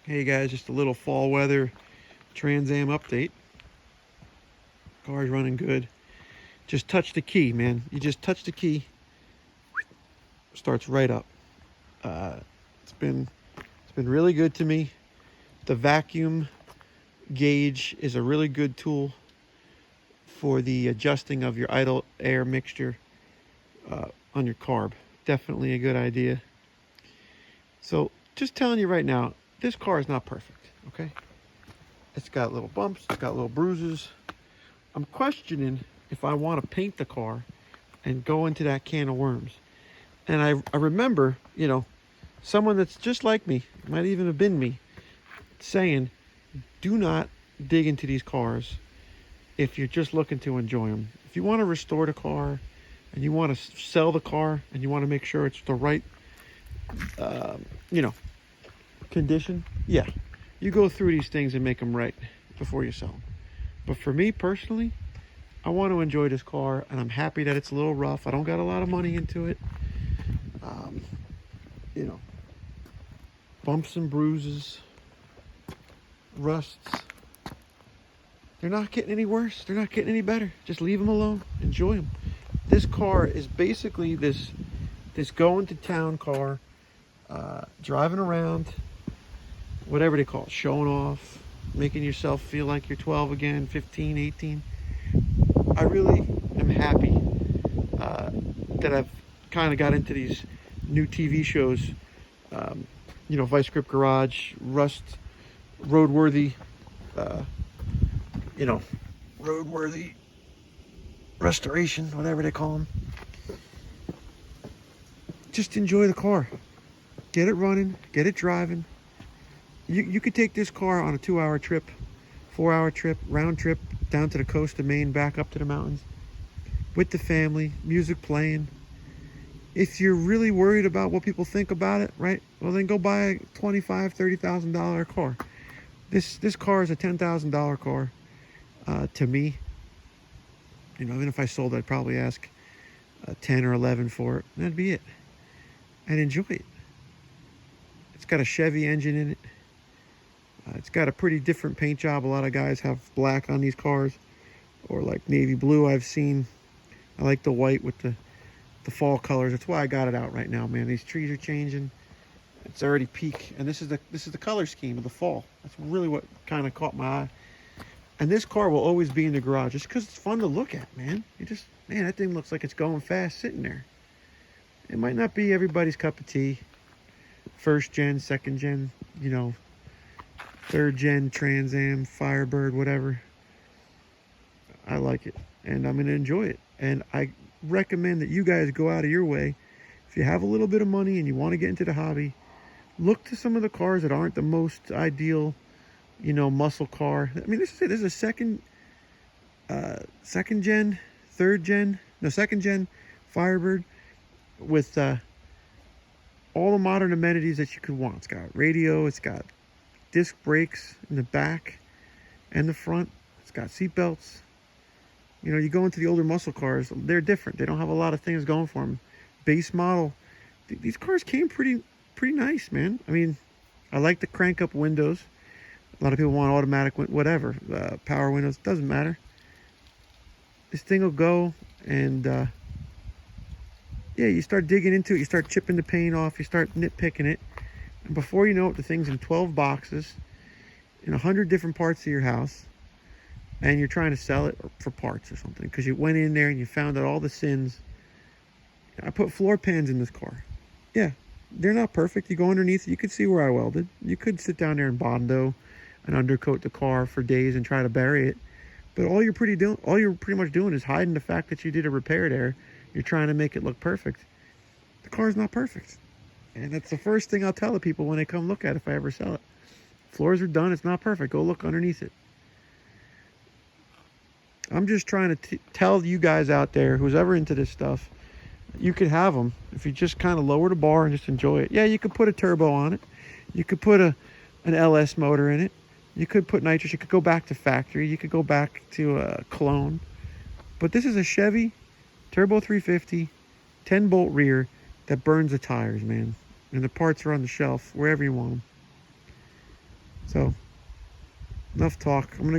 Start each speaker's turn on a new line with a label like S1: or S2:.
S1: Hey guys, just a little fall weather Trans Am update. Car's running good. Just touch the key, man. You just touch the key, starts right up. Uh, it's been really good to me. The vacuum gauge is a really good tool for the adjusting of your idle air mixture on your carb. Definitely a good idea. So just telling you right now, this car is not perfect. Okay, it's got little bumps, it's got little bruises. I'm questioning if I want to paint the car and go into that can of worms. And I remember, someone that's just like me, might even have been me, saying, do not dig into these cars if you're just looking to enjoy them. If you want to restore the car and you want to sell the car and you want to make sure it's the right, uh, you know, condition, yeah, you go through these things and make them right before you sell them. But for me personally, I want to enjoy this car, and I'm happy that it's a little rough. I don't got a lot of money into it. Um, you know, bumps and bruises, rusts. They're not getting any worse. They're not getting any better. Just leave them alone. Enjoy them. This car is basically this going to town car, driving around, whatever they call it, showing off, making yourself feel like you're 12 again, 15, 18. I really am happy that I've kind of got into these new TV shows, Vice Grip Garage, Rust, Roadworthy, uh, Roadworthy Restoration, whatever they call them. Just enjoy the car. Get it running, get it driving. You could take this car on a 2-hour trip, 4-hour trip, round trip, down to the coast of Maine, back up to the mountains, with the family, music playing. If you're really worried about what people think about it, right? Well, then go buy a $25,000, $30,000 car. This car is a $10,000 car to me. Even if I sold it, I'd probably ask 10 or 11 for it. And that'd be it. And enjoy it. It's got a Chevy engine in it. It's got a pretty different paint job. A lot of guys have black on these cars, or like navy blue I've seen. I like the white with the fall colors. That's why I got it out right now, man. These trees are changing. It's already peak, and this is the color scheme of the fall. That's really what kind of caught my eye. And this car will always be in the garage just because it's fun to look at, man. Man, that thing looks like it's going fast sitting there. It might not be everybody's cup of tea. First gen, second gen, third gen Trans Am, Firebird, whatever. I like it, and I'm going to enjoy it. And I recommend that you guys go out of your way. If you have a little bit of money and you want to get into the hobby, look to some of the cars that aren't the most ideal, muscle car. I mean, this is it. This is a second gen Firebird with all the modern amenities that you could want. It's got radio, it's got disc brakes in the back and the front, it's got seat belts. You go into the older muscle cars, they're different. They don't have a lot of things going for them. Base model, these cars came pretty nice, man. I mean, I like the crank up windows. A lot of people want automatic, whatever, power windows, doesn't matter. This thing will go, and you start digging into it, you start chipping the paint off, you start nitpicking it, and before you know it, the thing's in 12 boxes in 100 different parts of your house, and you're trying to sell it for parts or something because you went in there and you found out all the sins. I put floor pans in this car. Yeah, they're not perfect. You go underneath, you could see where I welded. You could sit down there and Bondo and undercoat the car for days and try to bury it. But all you're pretty much doing is hiding the fact that you did a repair there. You're trying to make it look perfect. The car's not perfect. And that's the first thing I'll tell the people when they come look at it if I ever sell it. Floors are done, it's not perfect. Go look underneath it. I'm just trying to tell you guys out there, who's ever into this stuff, you could have them if you just kind of lower the bar and just enjoy it. Yeah, you could put a turbo on it. You could put an LS motor in it. You could put nitrous. You could go back to factory. You could go back to a clone. But this is a Chevy Turbo 350, 10-bolt rear that burns the tires, man. And the parts are on the shelf, wherever you want them. So enough talk. I'm gonna